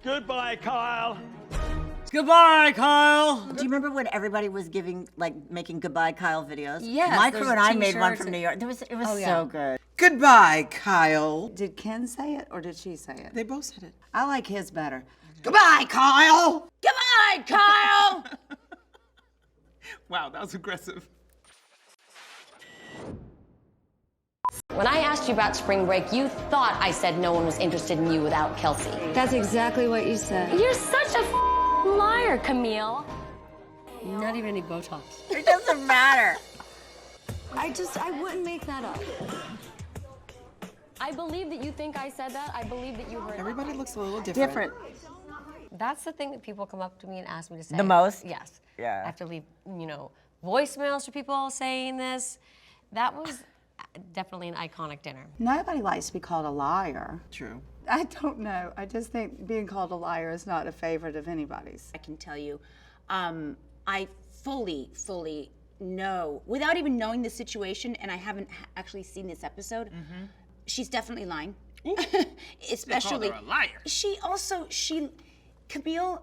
Goodbye, Kyle. Goodbye, Kyle. Do you remember when everybody was making goodbye Kyle videos? Yes. My crew and I made one from and- New York. It was so good. Goodbye, Kyle. Did Ken say it or did she say it? They both said it. I like his better. Goodbye, Kyle. Goodbye, Kyle. Wow, that was aggressive. When I asked you about spring break, you thought I said no one was interested in you without Kelsey. That's exactly what you said. You're such a liar, Camille. Not even any Botox. It doesn't matter. I wouldn't make that up. I believe that you think I said that. I believe that you heard Everybody looks a little different. That's the thing that people come up to me and ask me to say. The most? Yes. Yeah. I have to leave, voicemails for people saying this. That was definitely an iconic dinner. Nobody likes to be called a liar. True. I don't know. I just think being called a liar is not a favorite of anybody's. I can tell you, I fully know, without even knowing the situation, and I haven't actually seen this episode, she's definitely lying. Especially, They called her a liar. Camille,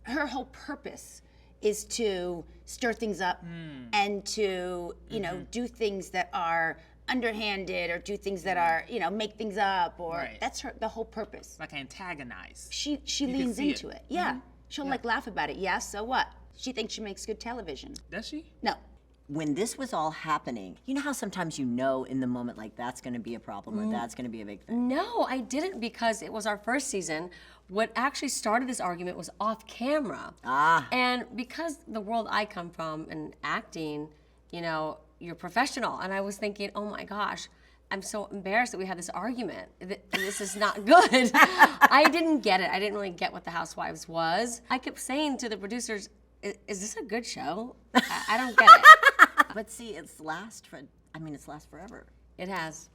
her whole purpose is to stir things up and to, do things that are underhanded or do things that are, make things up or that's the whole purpose. Like antagonize. She leans into it. Yeah. She'll laugh about it. Yeah, so what? She thinks she makes good television. Does she? No. When this was all happening, you know how sometimes in the moment, like that's going to be a problem or that's going to be a big thing? No, I didn't because it was our first season. What actually started this argument was off camera. And because the world I come from and acting, you're professional. And I was thinking, oh my gosh, I'm so embarrassed that we had this argument. This is not good. I didn't get it. I didn't really get what the Housewives was. I kept saying to the producers, is this a good show? I don't get it. But see, it's last forever. It has.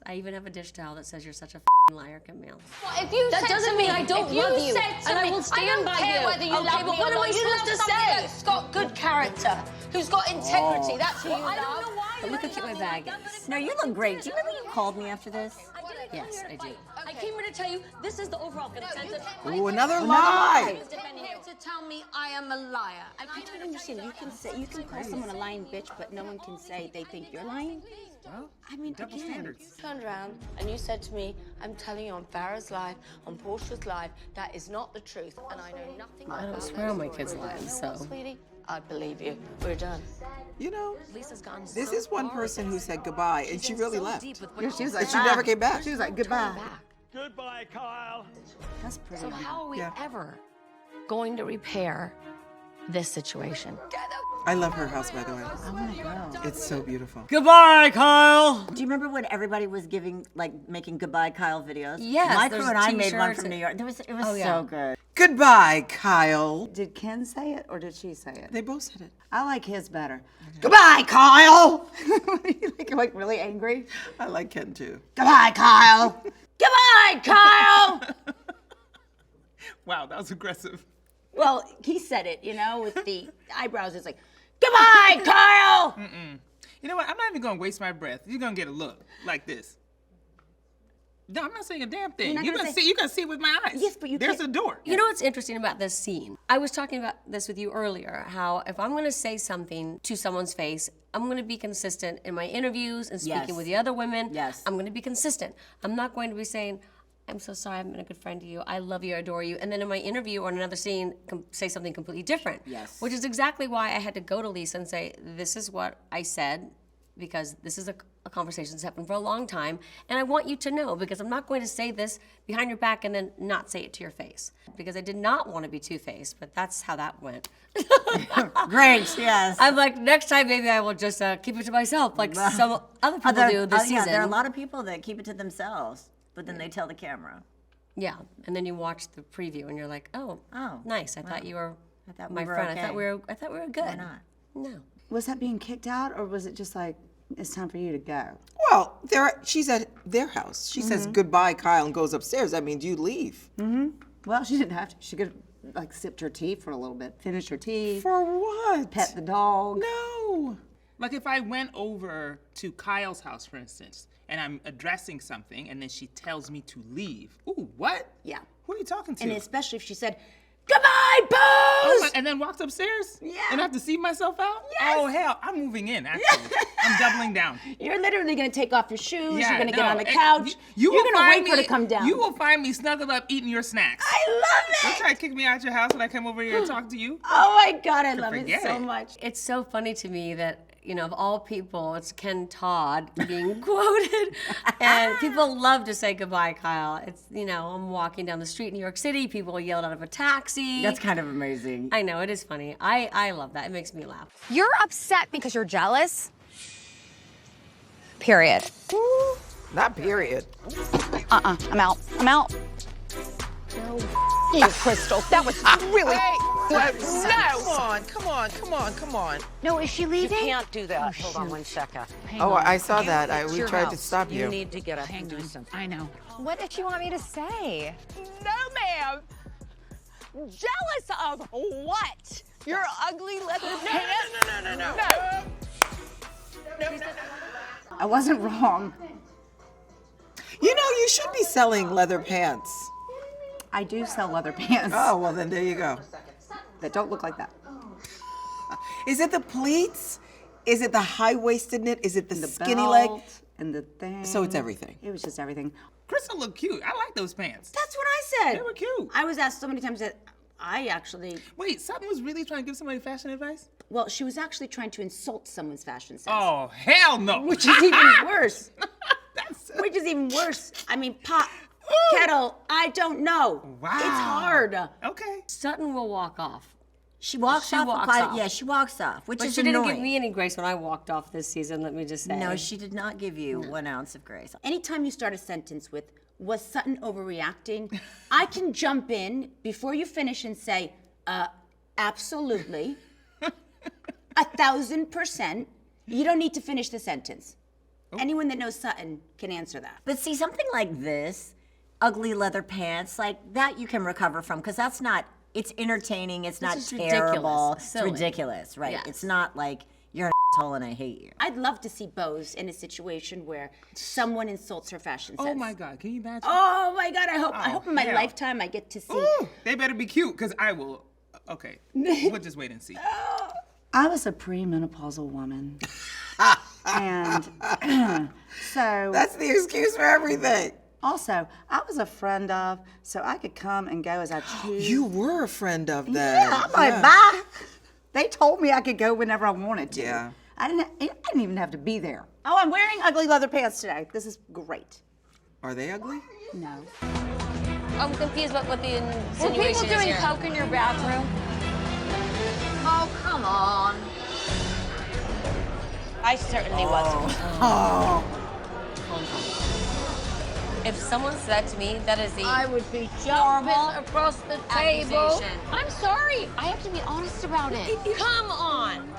I even have a dish towel that says you're such a liar, Camille. Well, if you that doesn't mean I don't love you, and I will stand by you. I don't care whether you love me or not. You love somebody that's got good character, who's got integrity. That's who you love. I don't know why. But look how cute my bag is. No, you look great. Do you remember you called me after this? Yes, I do. I came here to tell you this is the overall consensus. Ooh, another lie. To tell me I am a liar. I don't understand. You can call someone a lying bitch, but no one can say they think you're lying. Well, I mean, double again. standards. You turned around and you said to me, I'm telling you on Farrah's live, on Portia's live, that is not the truth, and I know nothing about I don't those swear on my kids' stories. lives, You know so. what, sweetie? I believe you. We're done. Lisa's gone. This is one person who said goodbye, and she really left. She was like, She never came back. She was like, goodbye. Goodbye, Kyle. That's pretty. So how are we Yeah. ever going to repair this situation? I love her house, by the way. I want to go. It's so beautiful. Goodbye, Kyle. Do you remember when everybody was making goodbye Kyle videos? Yes, My there's crew and I made one t-shirts from New York. It was yeah. so good. Goodbye, Kyle. Did Ken say it or did she say it? They both said it. I like his better. Goodbye, Kyle. You like really angry? I like Ken too. Goodbye, Kyle. Goodbye, Kyle. Wow, that was aggressive. Well, he said it, with the eyebrows. It's like, goodbye, Kyle. You know what? I'm not even gonna waste my breath. You're gonna get a look like this. No, I'm not saying a damn thing. You're not You're gonna gonna say- see. You can see with my eyes. Yes, but you There's can't- a door. You know what's interesting about this scene? I was talking about this with you earlier, how if I'm gonna say something to someone's face, I'm gonna be consistent in my interviews and speaking Yes. with the other women. Yes. I'm gonna be consistent. I'm not going to be saying, I'm so sorry, I haven't been a good friend to you. I love you, I adore you. And then in my interview or in another scene, say something completely different. Yes. Which is exactly why I had to go to Lisa and say, this is what I said, because this is a conversation that's happened for a long time, and I want you to know, because I'm not going to say this behind your back and then not say it to your face. Because I did not want to be two-faced, but that's how that went. Great, yes. I'm like, next time maybe I will just keep it to myself, like some other people do this season. Yeah, there are a lot of people that keep it to themselves, but then they tell the camera. Yeah, and then you watch the preview and you're like, oh, nice. I thought you were my friend. okay. I thought we were good. Why not? No. Was that being kicked out or was it just like, it's time for you to go? Well, she's at their house. She says goodbye, Kyle, and goes upstairs. That means you leave. Well, she didn't have to. She could have sipped her tea for a little bit, finished her tea, For what? pet the dog. No. Like if I went over to Kyle's house, for instance, and I'm addressing something, and then she tells me to leave. Ooh, what? Yeah. Who are you talking to? And especially if she said, "Goodbye, Booze!" Oh, and then walked upstairs? Yeah. And I have to see myself out? Yes. Oh, hell, I'm moving in, actually. I'm doubling down. You're literally gonna take off your shoes. Yeah, You're gonna get no, on the couch. You're You're gonna wait for her to come down. You will find me snuggled up eating your snacks. I love Don't it. try to kick me out your house when I come over here and talk to you. Oh my God, I love it forget so it. much. It's so funny to me that, you know, of all people, it's Ken Todd being quoted. And people love to say goodbye, Kyle. It's, you know, I'm walking down the street in New York City, people yelled out of a taxi. That's kind of amazing. I know, it is funny. I love that. It makes me laugh. You're upset because you're jealous? Period. Not period. I'm out. I'm out. You, Crystal. That was really. No. Come on. No, is she leaving? You can't do that. Hold on 1 second. Oh, I saw that. It's We your tried to house. stop you. You need to get up and do something. I know. What did she want me to say? No, ma'am. Jealous of what? Your ugly leather pants? No. I wasn't wrong. You know, you should be selling leather pants. I do sell leather pants Oh, well, then there you go. that don't look like that. Is it the pleats? Is it the high-waisted knit? Is it the The skinny leg? belt and the thing. So it's everything. It was just everything. Crystal looked cute. I like those pants. That's what I said. They were cute. I was asked so many times that I actually, Wait, Sutton was really trying to give somebody fashion advice? well, she was actually trying to insult someone's fashion sense. Oh, hell no. Which is even worse. That's Which is even worse. I mean, pot, kettle, I don't know. Wow. It's hard. Okay. Sutton will walk off. She walks She off. walks quite, off. Yeah, she walks off, which But is she didn't annoying. give me any grace when I walked off this season, let me just say. No, she did not give you 1 ounce of grace. Anytime you start a sentence with, "Was Sutton overreacting?" I can jump in before you finish and say, absolutely, 1,000%. You don't need to finish the sentence. Anyone that knows Sutton can answer that. But see, something like this, ugly leather pants, like that you can recover from, because that's not, it's entertaining, it's not just terrible. ridiculous, It's silly. ridiculous, right? Yes. It's not like you're an asshole and I hate you. I'd love to see Bose in a situation where someone insults her fashion sense. Oh my God, can you imagine? Oh my God, I hope in my hell. lifetime I get to see. Ooh, they better be cute, because I will. Okay, we'll just wait and see. I was a premenopausal woman. And so That's the excuse for everything. also, I was a friend of, so I could come and go as I choose. You were a friend of that. Yeah, I'm like, bye. They told me I could go whenever I wanted to. Yeah. I didn't even have to be there. Oh, I'm wearing ugly leather pants today. This is great. Are they ugly? No. I'm confused about what the Were insinuation people is doing here. coke in your bathroom? Oh, come on. I certainly wasn't. If someone said to me, that is the I would be jumping across the table. accusation. I'm sorry. I have to be honest about it. Come on.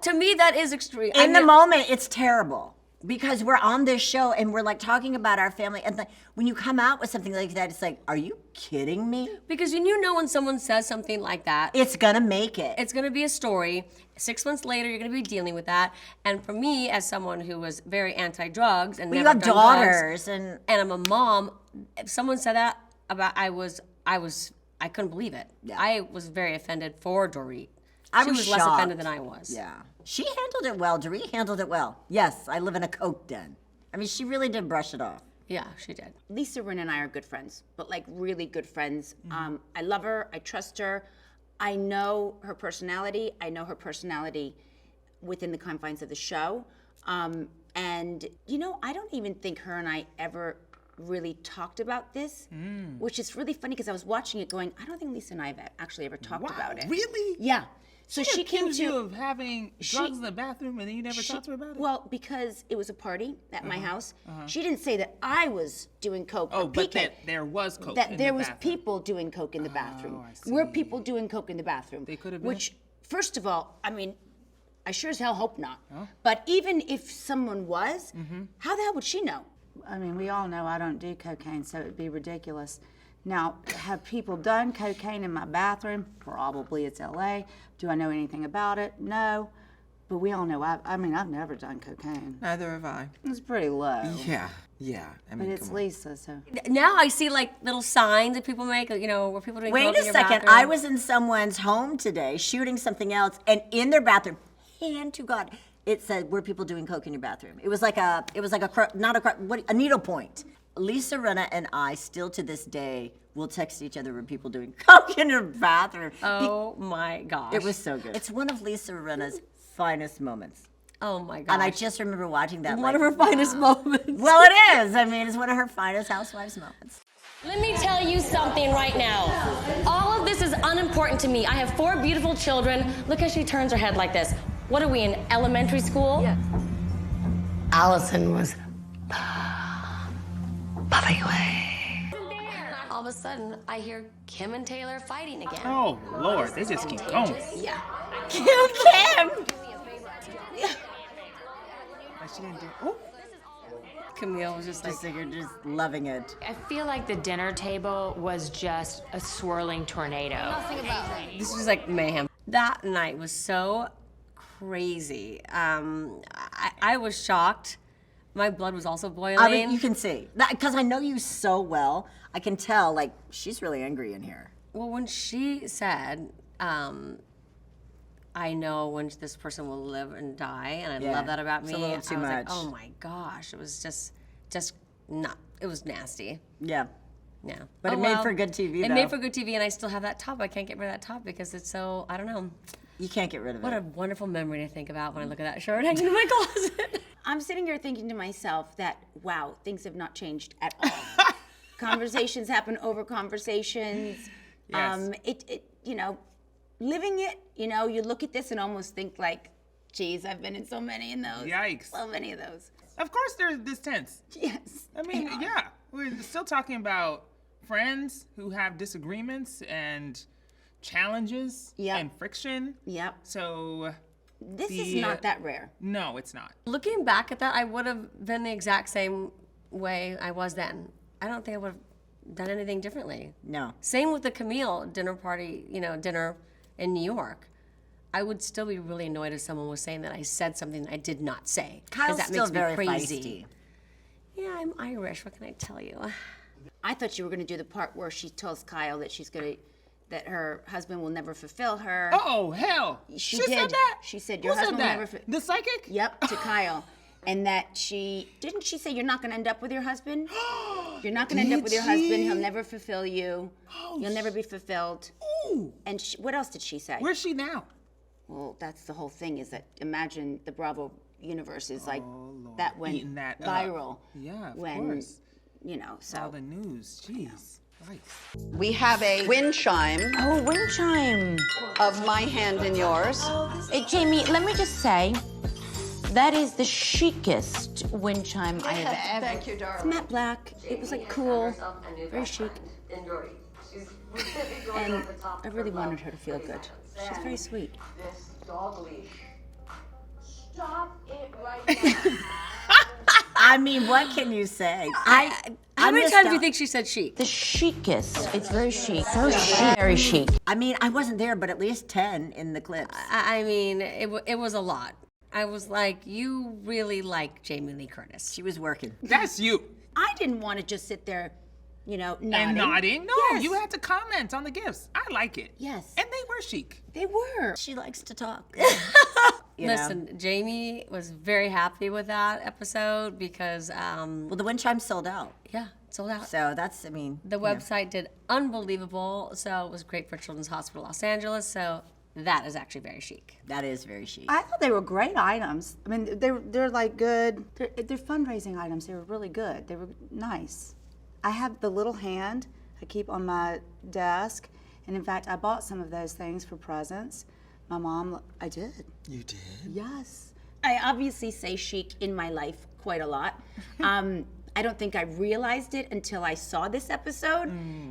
To me, that is extreme. In the moment, it's terrible. Because we're on this show and we're like talking about our family, and when you come out with something like that, it's like, are you kidding me? Because you know when someone says something like that, It's gonna make it. it's going to be a story. 6 months later, you're going to be dealing with that. And for me, as someone who was very anti-drugs and Well, you never have done daughters drugs, and I'm a mom, if someone said that about, I couldn't believe it. Yeah. I was very offended for Dorit. I She was was less shocked. offended than I was. yeah. She handled it well. Dorit handled it well. Yes, I live in a coke den. I mean, she really did brush it off. Yeah, she did. Lisa Rinna and I are good friends, but like really good friends. I love her. I trust her. I know her personality. I know her personality within the confines of the show. And, you know, I don't even think her and I ever really talked about this, which is really funny because I was watching it going, I don't think Lisa and I have actually ever talked about it. Really? Yeah. So she came accused you to. of having drugs in the bathroom and then you never talked to her about it? Well, because it was a party at my house, she didn't say that I was doing coke. Oh, or but peeking. that there was coke That in there the was bathroom. people doing coke in the bathroom. I Were see. people doing coke in the bathroom? They could have been. Which, first of all, I mean, I sure as hell hope not. But even if someone was, how the hell would she know? I mean, we all know I don't do cocaine, so it'd be ridiculous. Now, have people done cocaine in my bathroom? Probably. It's LA. Do I know anything about it? No. But we all know, I mean, I've never done cocaine. Neither have I. It's pretty low. Yeah. I mean, But it's come on. Lisa, so. Now I see like little signs that people make, you know, where people doing Wait coke a in your second. bathroom. I was in someone's home today shooting something else, and in their bathroom, hand to God, it said, "Were people doing coke in your bathroom?" It was like a needle point. Lisa Rinna and I still to this day will text each other when people doing coke in your bathroom. Oh my gosh. It was so good. It's one of Lisa Rinna's finest moments. Oh my gosh. And I just remember watching that. One of her finest moments. Well, it is. I mean, it's one of her finest Housewives moments. Let me tell you something right now. All of this is unimportant to me. I have 4 beautiful children. Look how she turns her head like this. What are we in elementary school? Yes. Allison was puffing away. All of a sudden, I hear Kim and Taylor fighting again. Oh, Lord, they just keep going. Yeah. Kim! She didn't do. Oh. Camille was just like, You're just loving it. I feel like the dinner table was just a swirling tornado. this was like mayhem. That night was so crazy. I was shocked. My blood was also boiling. I mean, you can see. Because I know you so well, I can tell, like, she's really angry in here. Well, when she said, I know when this person will live and die, and I love that about me. It's a little too I was much. like, oh my gosh, it was just not. It was nasty. Yeah. Yeah. But it made for good TV, It though. made for good TV, and I still have that top. I can't get rid of that top because it's so, I don't know. You can't get rid of What it. a wonderful memory to think about when I look at that shirt hanging in my closet. I'm sitting here thinking to myself that, wow, things have not changed at all. Conversations happen over conversations. Yes. You know, living it, you know, you look at this and almost think like, geez, I've been in so many of those. Yikes. So many of those. Of course they're this tense. Yes. I mean, yeah. We're still talking about friends who have disagreements and challenges and friction. Yep. So this is not that rare. No, it's not. Looking back at that, I would have been the exact same way I was then. I don't think I would have done anything differently. No. Same with the Camille dinner party, dinner in New York. I would still be really annoyed if someone was saying that I said something I did not say. 'Cause Kyle's that still makes me very crazy. feisty. Yeah, I'm Irish. What can I tell you? I thought you were going to do the part where she tells Kyle that that her husband will never fulfill her. Oh, hell. She said did. that? She said Who your said husband will that? never. The psychic? Yep, to Kyle, and that didn't she say you're not going to end up with your husband? You're not going to end up with your husband. He'll never fulfill you. You'll never be fulfilled. Ooh. And what else did she say? Where's she now? Well, that's the whole thing. Is that imagine the Bravo universe is like that went Eating that up. viral. Yeah, of when, course. So All the news. Jeez. Right. We have a wind chime Oh, wind chime. of my hand in yours. Hey, Jamie, let me just say, that is the chicest wind chime I have ever. Thank you, it's darling. matte black. It was like cool, very chic. And I really wanted her to feel good. She's very sweet. This dog leash. Stop it right now. I mean, what can you say? How many times do you think she said chic? The chicest. It's very chic. So chic. Very chic. I mean, I wasn't there, but at least 10 in the clips. I mean, it was a lot. I was like, you really like Jamie Lee Curtis. She was working. That's you. I didn't want to just sit there, nodding. And nodding? No, Yes. you had to comment on the gifts. I like it. Yes. And they were chic. They were. She likes to talk. Listen, Jamie was very happy with that episode because, Well, the wind chime sold out. yeah, it sold out. So that's, The you know. website did unbelievable, so it was great for Children's Hospital Los Angeles, so that is actually very chic. That is very chic. I thought they were great items. I mean, they're like good. They're fundraising items. They were really good. They were nice. I have the little hand I keep on my desk, and in fact, I bought some of those things for presents. My mom, I did. You did? Yes. I obviously say chic in my life quite a lot. I don't think I realized it until I saw this episode.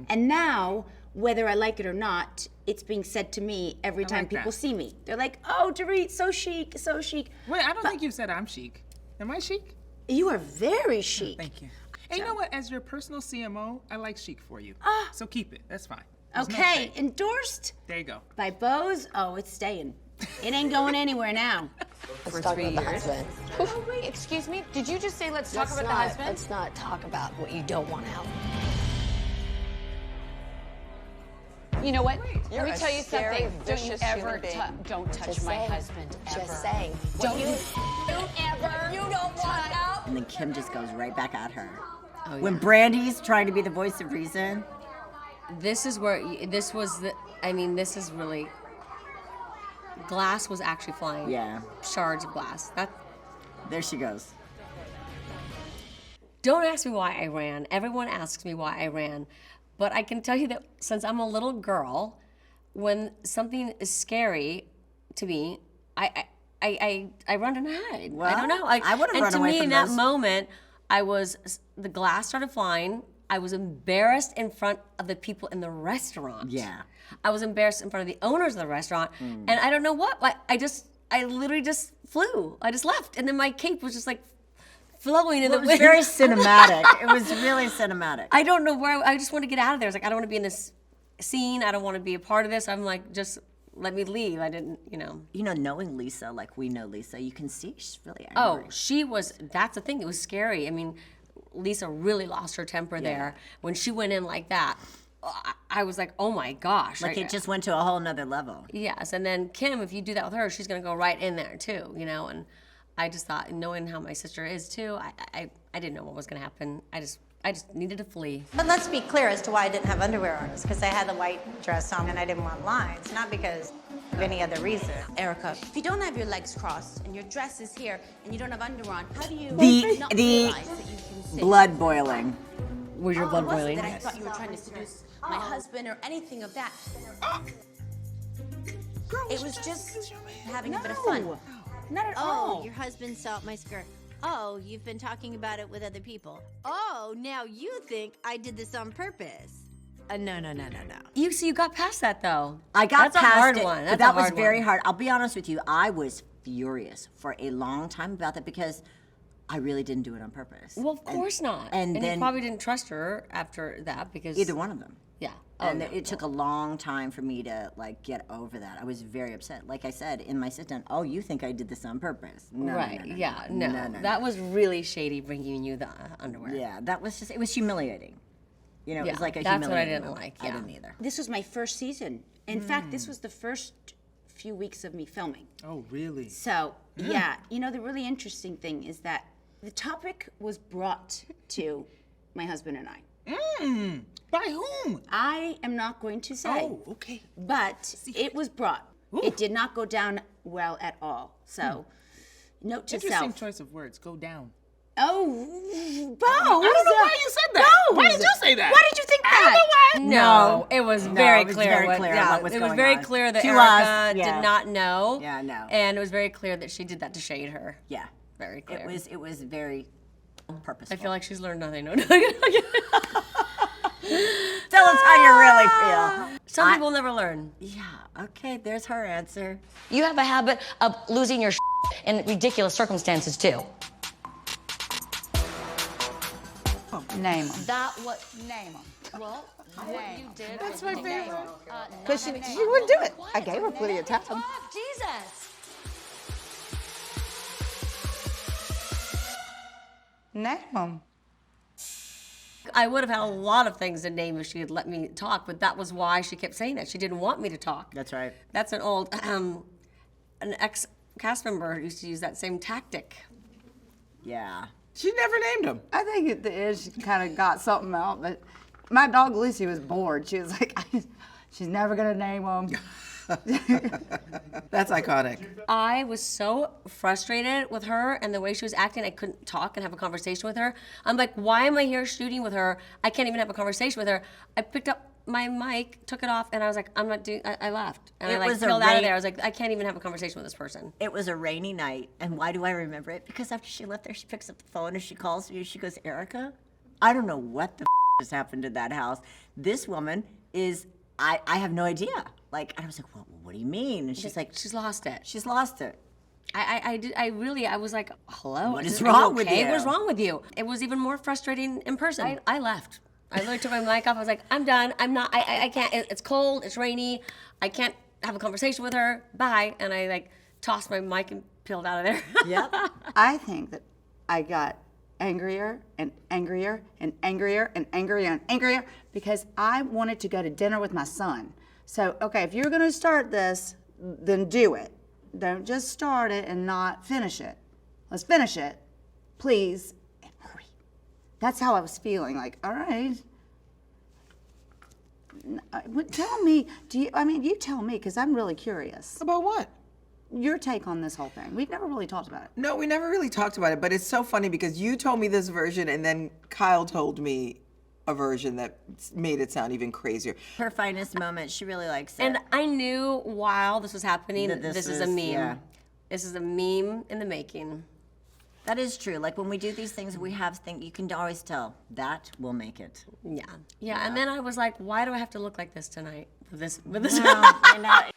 And now, whether I like it or not, it's being said to me every time like people that. see me. They're like, oh, Dorit, so chic, so chic. Wait, I don't think you said I'm chic. Am I chic? You are very chic. Thank you. And you know what? As your personal CMO, I like chic for you. So keep it. That's fine. There's no Okay, shame. endorsed There you go. by Bose. Oh, it's staying. It ain't going anywhere now. Let's talk about the husband. Oh, wait, excuse me? Did you just say let's talk about the husband? Let's not talk about what you don't want out. You know what? You're Let me a tell you scary, something. Don't you vicious ever human being. don't touch Just my saying. husband ever. Just saying. Don't you ever. You don't want out. And then Kim just goes right back at her. Oh, When Brandy's trying to be the voice of reason. This is where, this was the, I mean, this is really, glass was actually flying. Yeah. Shards of glass. There she goes. Don't ask me why I ran. Everyone asks me why I ran. But I can tell you that since I'm a little girl, when something is scary to me, I run and hide. Well, I don't know. I would've and run to away me, from in that those. moment, the glass started flying. I was embarrassed in front of the people in the restaurant. Yeah. I was embarrassed in front of the owners of the restaurant. And I don't know what. I literally just flew. I just left. And then my cape was just like flowing in the wind. It was very cinematic. It was really cinematic. I don't know where, I just want to get out of there. I was like, I don't want to be in this scene. I don't want to be a part of this. I'm like, just let me leave. I didn't, you know. You know, knowing Lisa, like we know Lisa, you can see she's really angry. Oh, she was, that's the thing. It was scary. I mean, Lisa really lost her temper there. When she went in like that, I was like, oh my gosh. Like it just went to a whole nother level. Yes, and then Kim, if you do that with her, she's going to go right in there too, you know, and I just thought, knowing how my sister is too, I didn't know what was going to happen. I just needed to flee. But let's be clear as to why I didn't have underwear on. It's because I had the white dress on and I didn't want lines, not because of any other reason. Erica, if you don't have your legs crossed and your dress is here and you don't have underwear on, how do you not The realize that you can sit? blood boiling. Was your blood It wasn't boiling? that I thought you were trying to seduce my husband or anything of that. It was just having a bit of fun. Not at Oh, all. your husband saw my skirt. Oh, you've been talking about it with other people. Oh, now you think I did this on purpose. No. You got past that though. I got That's past a hard it, one. but That's that a was hard very one. hard. I'll be honest with you. I was furious for a long time about that because I really didn't do it on purpose. Well, of course not. And you then probably didn't trust her after that because either one of them. Yeah. And it took a long time for me to like get over that. I was very upset. Like I said in my sit down, oh, you think I did this on purpose? No, right. No. That was really shady bringing you the underwear. Yeah, that was just, it was humiliating. You know, it was like a that's what I humiliating didn't moment. like. I Yeah. didn't either. This was my first season. In fact, this was the first few weeks of me filming. Oh, really? So, yeah, you know, the really interesting thing is that the topic was brought to my husband and I. By whom? I am not going to say. Oh, okay. But it was brought. It did not go down well at all. So, note to Interesting self. choice of words. Go down. Oh, Bo! I don't know why you said that. Bose. Why did you say that? Why did you think that? No, it was very it was clear. very what, clear yeah, what was it was going very on. clear that To Erika us, yeah. did not know. Yeah, no. And it was very clear that she did that to shade her. Yeah. Very clear. It was very purposeful. I feel like she's learned nothing. No. Tell us how you really feel. Some people never learn. Yeah, okay, there's her answer. You have a habit of losing your in ridiculous circumstances too. Name them. That what? Name them. Well, what you did. That's my favorite. Because she wouldn't do it. I gave her plenty of time. Jesus. Name them. I would have had a lot of things to name if she had let me talk, but that was why she kept saying that. She didn't want me to talk. That's right. That's an old, an ex-cast member used to use that same tactic. Yeah. She never named him. I think at the end she kind of got something out, but my dog Lucy was bored. She was like, she's never gonna name them. That's iconic. I was so frustrated with her and the way she was acting. I couldn't talk and have a conversation with her. I'm like, why am I here shooting with her? I can't even have a conversation with her. I picked up my mic, took it off, and I was like, I'm not doing, I left. And I like peeled out of there. I was like, I can't even have a conversation with this person. It was a rainy night, and why do I remember it? Because after she left there, she picks up the phone and she calls me. She goes, Erika, I don't know what the has happened to that house. This woman is, I have no idea. Like, and I was like, well, what do you mean? And she's like, she's lost it. She's lost it. I was like, hello? What is are wrong you with okay? you? What is wrong with you? It was even more frustrating in person. I left. I literally took my mic off. I was like, I'm done. I'm not, I can't, it's cold, it's rainy. I can't have a conversation with her. Bye. And I like tossed my mic and peeled out of there. Yep. I think that I got angrier and angrier and angrier and angrier and angrier because I wanted to go to dinner with my son. So, okay, if you're gonna start this, then do it. Don't just start it and not finish it. Let's finish it, please, and hurry. That's how I was feeling, like, all right. Tell me, you tell me, because I'm really curious. About what? Your take on this whole thing. We've never really talked about it. No, we never really talked about it, but it's so funny because you told me this version and then Kyle told me a version that made it sound even crazier. Her finest moment, she really likes it. And I knew while this was happening, That this is a meme. yeah. This is a meme in the making. That is true. Like when we do these things, we have things, you can always tell that will make it. Yeah. And then I was like, why do I have to look like this tonight? With this. I know.